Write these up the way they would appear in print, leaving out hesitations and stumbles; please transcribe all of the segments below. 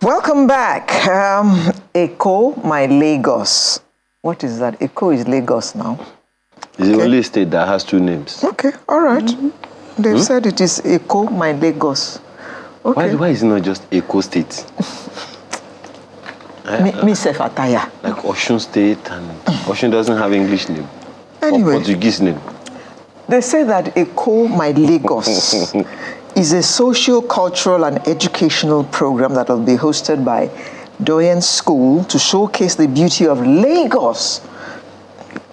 Welcome back. Èkó, my Lagos. What is that? Èkó is Lagos now. It's the only state that has two names. Okay, all right. They've said it is Èkó, my Lagos. Okay. Why is it not just Èkó State? Me Sefataya. Like Osun State, and Osun doesn't have English name. Anyway. Or Portuguese name. They say that Èkó, my Lagos is a social, cultural, and educational program that will be hosted by Doyen School to showcase the beauty of Lagos.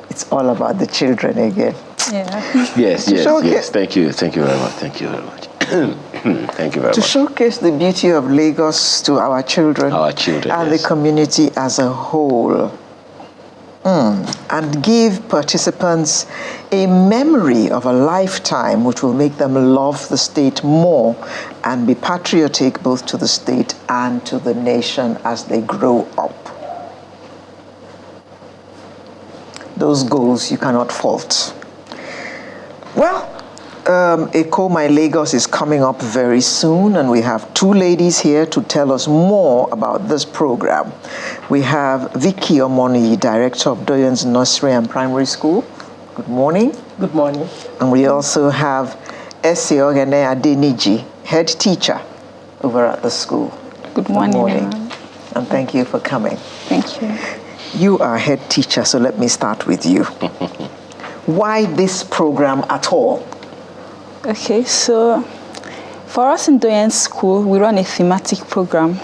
It's all about the children again. Yeah. Yes. Thank you very much. Thank you very much. Thank you very To much. showcase the beauty of Lagos to our children. And yes. the community as a whole. And give participants a memory of a lifetime which will make them love the state more and be patriotic both to the state and to the nation as they grow up. Those goals you cannot fault. Well, Èkó, my Lagos is coming up very soon, and we have two ladies here to tell us more about this program. We have Vicky Omoni, Director of Doyen's Nursery and Primary School. Good morning. Good morning. And we also have Ese Ogene Adeniji, Head Teacher over at the school. Good morning. And thank you for coming. Thank you. You are Head Teacher, so let me start with you. Why this program at all? Okay, so for us in Doyen School, we run a thematic program.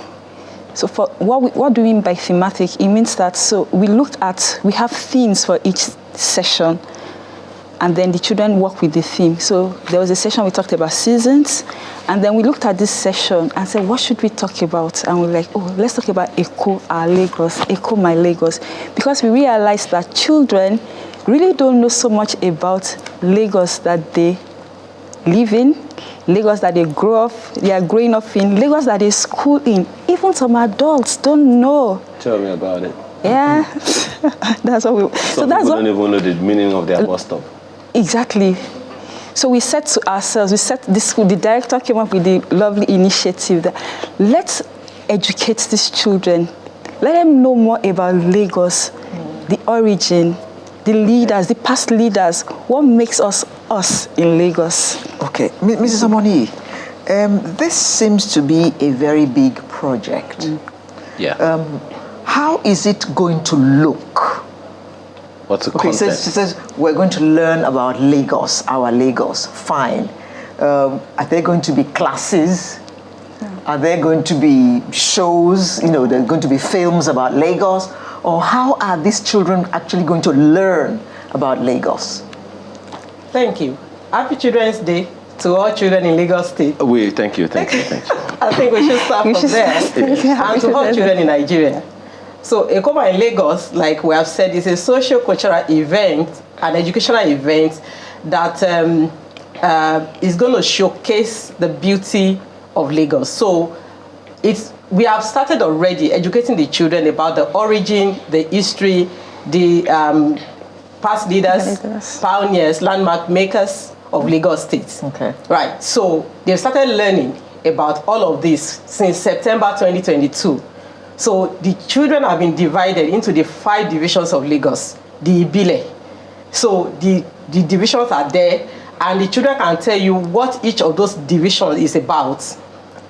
So for what do we mean by thematic? It means that we have themes for each session, and then the children work with the theme. So there was a session we talked about seasons, and then we looked at this session and said, what should we talk about? And we're like, let's talk about Èkó, our Lagos, Èkó, my Lagos, because we realized that children really don't know so much about Lagos that they live in, Lagos that they are growing up in, Lagos that they school in. Even some adults don't know. Tell me about it. Yeah, that's what we. Some people don't even know the meaning of their bus stop. Exactly. So we said to ourselves, the director came up with the lovely initiative that let's educate these children, let them know more about Lagos, the origin, the leaders, the past leaders, what makes us in Lagos. Okay, Mrs. Omoni, this seems to be a very big project. Yeah. How is it going to look? What's the content? She says we're going to learn about Lagos, our Lagos. Fine. Are there going to be classes? Are there going to be shows? There are going to be films about Lagos? Or how are these children actually going to learn about Lagos? Thank you. Happy Children's Day to all children in Lagos State. Thank you. I think we should start from there. And to all children in Nigeria. So Èkó in Lagos, like we have said, is a socio-cultural event, an educational event that is going to showcase the beauty of Lagos. So we have started already educating the children about the origin, the history, the past leaders, pioneers, landmark makers of Lagos State. Okay. Right. So they've started learning about all of this since September 2022. So the children have been divided into the 5 divisions of Lagos, the Ibile. So the divisions are there, and the children can tell you what each of those divisions is about.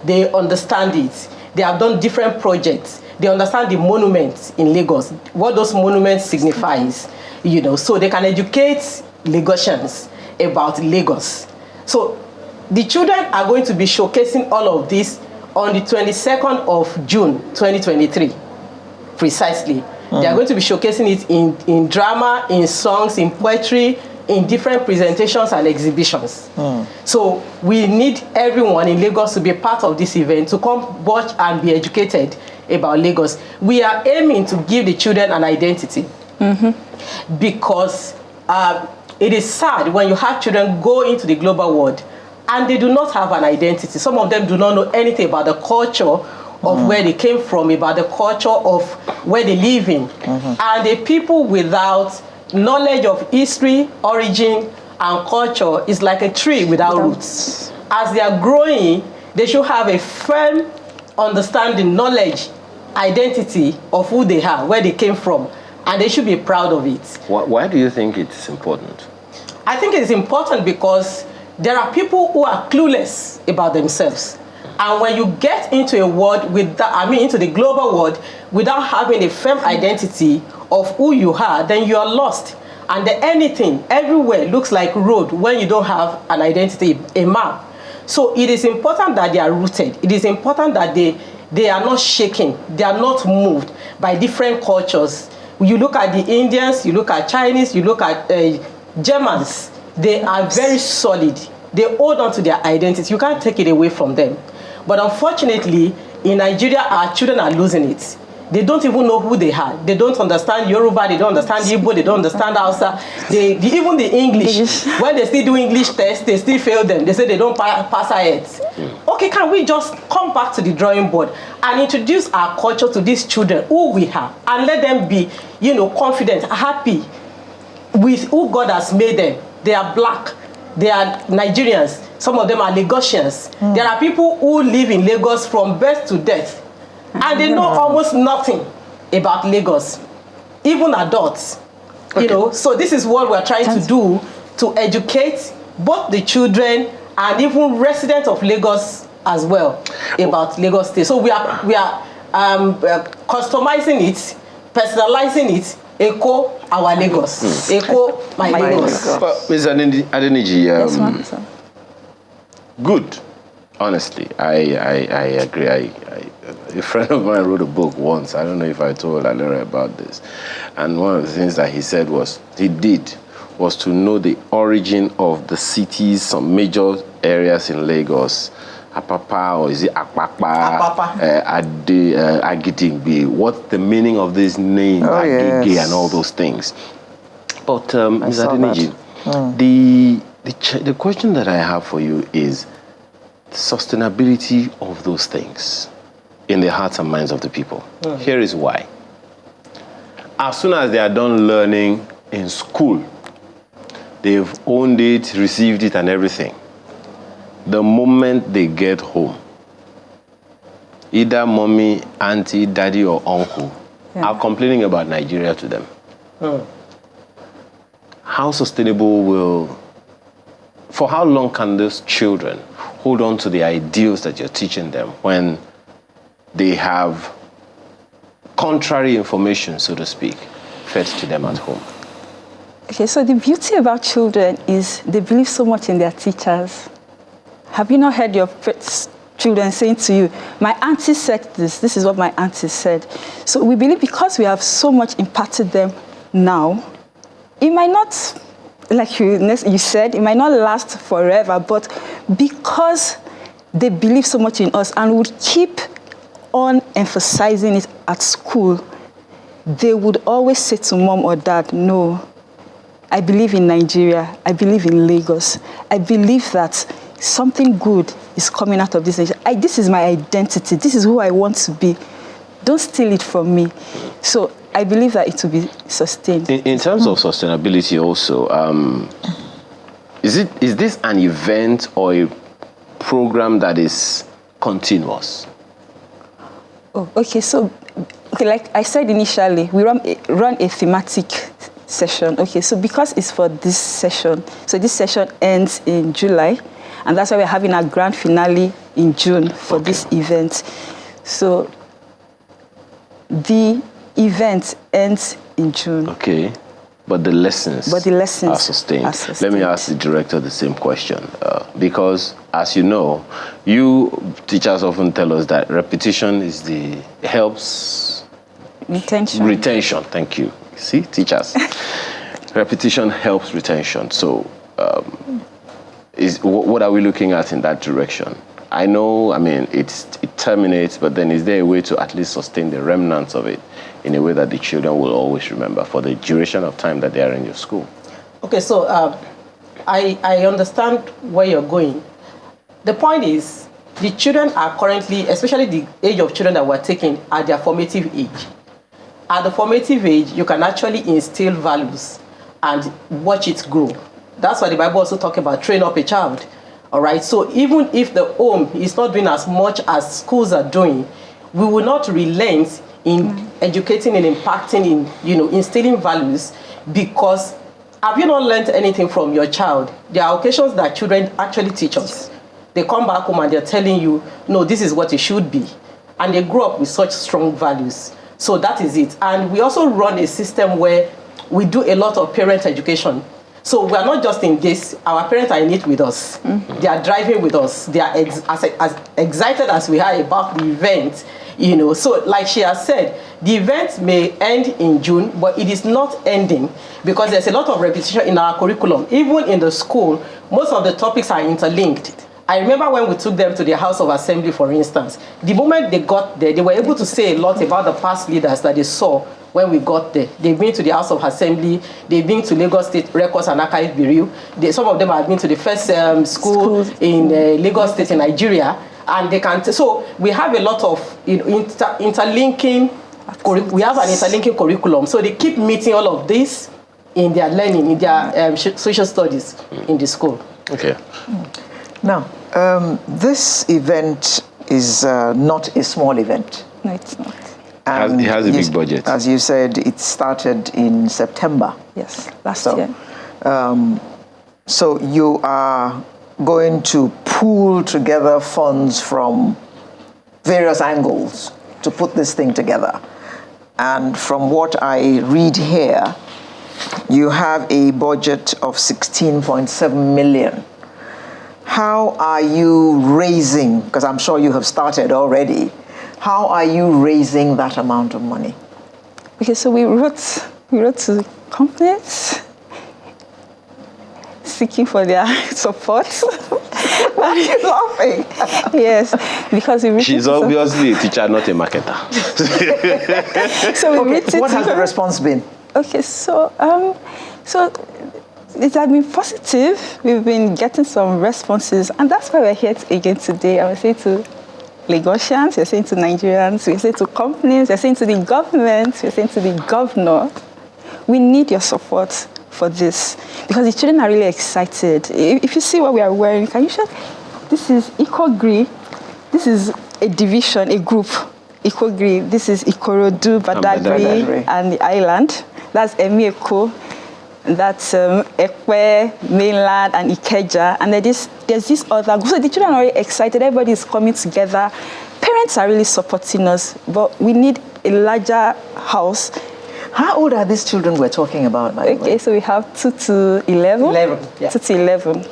They understand it. They have done different projects. They understand the monuments in Lagos, what those monuments signifies, so they can educate Lagosians about Lagos. So the children are going to be showcasing all of this on the 22nd of June, 2023, precisely. They are going to be showcasing it in drama, in songs, in poetry, in different presentations and exhibitions. So we need everyone in Lagos to be a part of this event, to come watch and be educated about Lagos. We are aiming to give the children an identity, because it is sad when you have children go into the global world and they do not have an identity. Some of them do not know anything about the culture of where they came from, about the culture of where they live in. And the people without knowledge of history, origin, and culture is like a tree without roots. As they are growing, they should have a firm understanding, knowledge, identity of who they are, where they came from, and they should be proud of it. Why do you think it's important? I think it's important because there are people who are clueless about themselves. And when you get into a world into the global world without having a firm identity of who you are, then you are lost. And anything, everywhere looks like road when you don't have an identity, a map. So it is important that they are rooted. It is important that they are not shaken. They are not moved by different cultures. You look at the Indians, you look at Chinese, you look at Germans. They are very solid. They hold on to their identity. You can't take it away from them. But unfortunately, in Nigeria, our children are losing it. They don't even know who they are. They don't understand Yoruba, they don't understand Igbo, they don't understand Hausa. Even the English, when they still do English tests, they still fail them. They say they don't pass IELTS. Okay, can we just come back to the drawing board and introduce our culture to these children, who we are, and let them be, confident, happy with who God has made them. They are black, they are Nigerians, some of them are Lagosians. There are people who live in Lagos from birth to death, and they know almost nothing about Lagos, even adults. Okay. So this is what we're trying to do, to educate both the children and even residents of Lagos as well about Lagos State. So we are customizing it, personalizing it. Echo our Lagos. Echo my Lagos. But Ms. Adeniji, Yes, ma'am. Good. Honestly, I agree. A friend of mine wrote a book once. I don't know if I told Alera about this. And one of the things that he said was to know the origin of the cities, some major areas in Lagos. Apapa, or is it Akpakpa? Agidigbe. What's the meaning of this name, Agege, and all those things? But Ms. Adeniji, the question that I have for you is the sustainability of those things in the hearts and minds of the people. Here is why. As soon as they are done learning in school, they've owned it, received it, and everything. The moment they get home, either mommy, auntie, daddy, or uncle are complaining about Nigeria to them. How sustainable for how long can those children hold on to the ideals that you're teaching them when they have contrary information, so to speak, fed to them at home? Okay, so the beauty about children is they believe so much in their teachers. Have you not heard your children saying to you, my auntie said this is what my auntie said. So we believe because we have so much impacted them now, it might not, like you said, it might not last forever, but because they believe so much in us and would keep on emphasizing it at school, they would always say to mom or dad, no, I believe in Nigeria, I believe in Lagos, I believe that something good is coming out of this nation. This is my identity. This is who I want to be. Don't steal it from me. So I believe that it will be sustained. In terms of sustainability also, is this an event or a program that is continuous? Oh, okay. So, like I said initially, we run a thematic session. Okay, so because it's for this session, so this session ends in July. And that's why we're having our grand finale in June for this event. So the event ends in June. Okay. But the lessons are sustained. Let me ask the director the same question. Because, as you know, you teachers often tell us that repetition helps... Retention, thank you. See, teachers. Repetition helps retention. So... what are we looking at in that direction? I know, it terminates, but then is there a way to at least sustain the remnants of it in a way that the children will always remember for the duration of time that they are in your school? Okay, so I understand where you're going. The point is, the children are currently, especially the age of children that we're taking, at their formative age. At the formative age, you can actually instill values and watch it grow. That's why the Bible also talks about train up a child All right. So even if the home is not doing as much as schools are doing, we will not relent in educating and impacting, in instilling values, because have you not learned anything from your child? There are occasions that children actually teach us. They come back home and they're telling you, no, this is what it should be. And they grow up with such strong values. So that is it. And we also run a system where we do a lot of parent education. So we are not just in this, our parents are in it with us. They are driving with us. They are as excited as we are about the event. So like she has said, the event may end in June, but it is not ending because there's a lot of repetition in our curriculum. Even in the school, most of the topics are interlinked. I remember when we took them to the House of Assembly, for instance, the moment they got there, they were able to say a lot about the past leaders that they saw when we got there. They've been to the House of Assembly, they've been to Lagos State Records and Archives Bureau. Some of them have been to the first school in Lagos State in Nigeria. And they can, so we have a lot of interlinking, we have an interlinking curriculum. So they keep meeting all of this in their learning, in their social studies in the school. Okay. Now, this event is not a small event. No, it's not. And it has a big budget. As you said, it started in September. Yes, last year. So you are going to pool together funds from various angles to put this thing together. And from what I read here, you have a budget of 16.7 million. How are you raising, because I'm sure you have started already, how are you raising that amount of money? Okay, so we wrote to companies seeking for their support. Why are you laughing? Yes, because she's obviously a teacher, not a marketer. So what has the response been? Okay, so it has been positive. We've been getting some responses, and that's why we're here again today. I would say to Lagosians, we're saying to Nigerians, we're saying to companies, we're saying to the government, we're saying to the governor, we need your support for this, because the children are really excited. If you see what we are wearing, can you show? This is Ikogri. This is a division, a group. Ikogri. This is Ikorodu, Badagry, and the island. That's Emieko. That's Ekwe, mainland, and Ikeja. And there's this other group. So the children are already excited. Everybody is coming together. Parents are really supporting us, but we need a larger house. How old are these children we're talking about, by the way? Okay, so we have 2 to 11. 11, yeah. 2 to 11.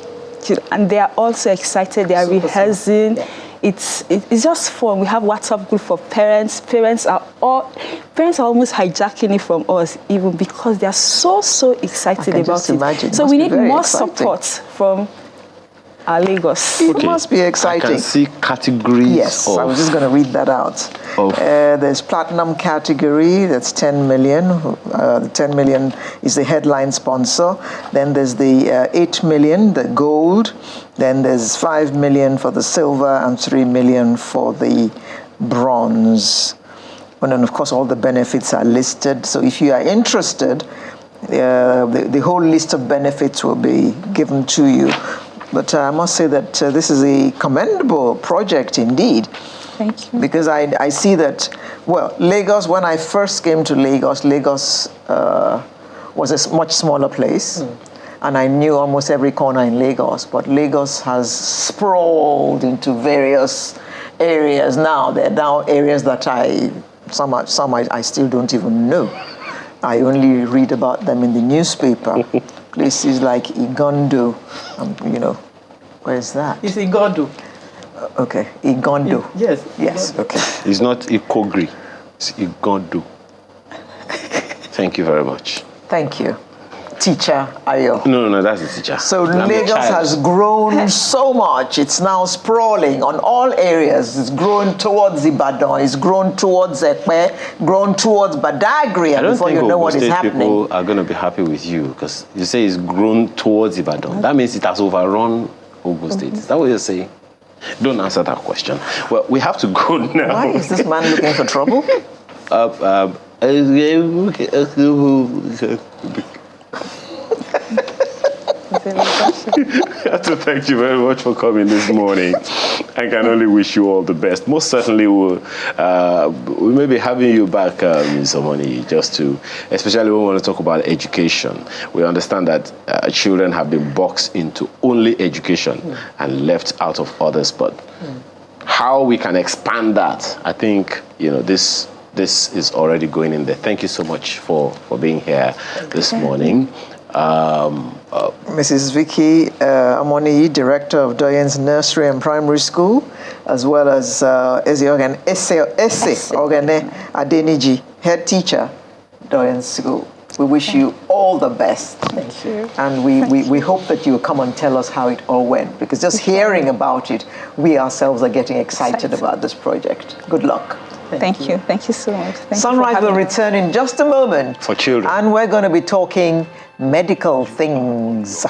And they are also excited. They are rehearsing. Yeah. It's just fun. We have WhatsApp group for parents. Parents are almost hijacking it from us, even because they are so excited about it. So we need more support from our Lagos. It must be exciting. I can see categories. Yes, I was just going to read that out. There's platinum category, that's 10 million. The 10 million is the headline sponsor. Then there's the 8 million, the gold. Then there's 5 million for the silver and 3 million for the bronze. And then, of course, all the benefits are listed. So if you are interested, the whole list of benefits will be given to you. But I must say that this is a commendable project indeed. Thank you. Because I see that, well, Lagos, when I first came to Lagos was a much smaller place. And I knew almost every corner in Lagos. But Lagos has sprawled into various areas now. There are now areas that some I still don't even know. I only read about them in the newspaper. Places like Igondo, where is that? It's Igondo. Okay, Igondo. Yes. Yes, okay. It's not Ikogri, it's Igondo. Thank you very much. Thank you. Teacher Ayo. No, that's the teacher. So Lagos has grown so much. It's now sprawling on all areas. It's grown towards Ibadan. It's grown towards Ekpe, grown towards Badagry. And before you know what is happening. People are going to be happy with you because you say it's grown towards Ibadan. That means it has overrun Ogun State. Is that what you're saying? Don't answer that question. Well, we have to go now. Why is this man looking for trouble? I have to thank you very much for coming this morning. I can only wish you all the best. Most certainly, we may be having you back, Ms. Omoni, just to, especially when we want to talk about education. We understand that children have been boxed into only education and left out of others, but how we can expand that, I think, this is already going in there. Thank you so much for being here this morning. Mrs. Vicky Amoni, Director of Doyen's Nursery and Primary School, as well as Ese Ogane Adeniji, Head Teacher, Doyen's School. We wish you all the best. Thank you. And we hope that you'll come and tell us how it all went, because just hearing about it, we ourselves are getting excited about this project. Good luck. Thank you. Thank you so much. Sunrise will return in just a moment. For children. And we're going to be talking medical things.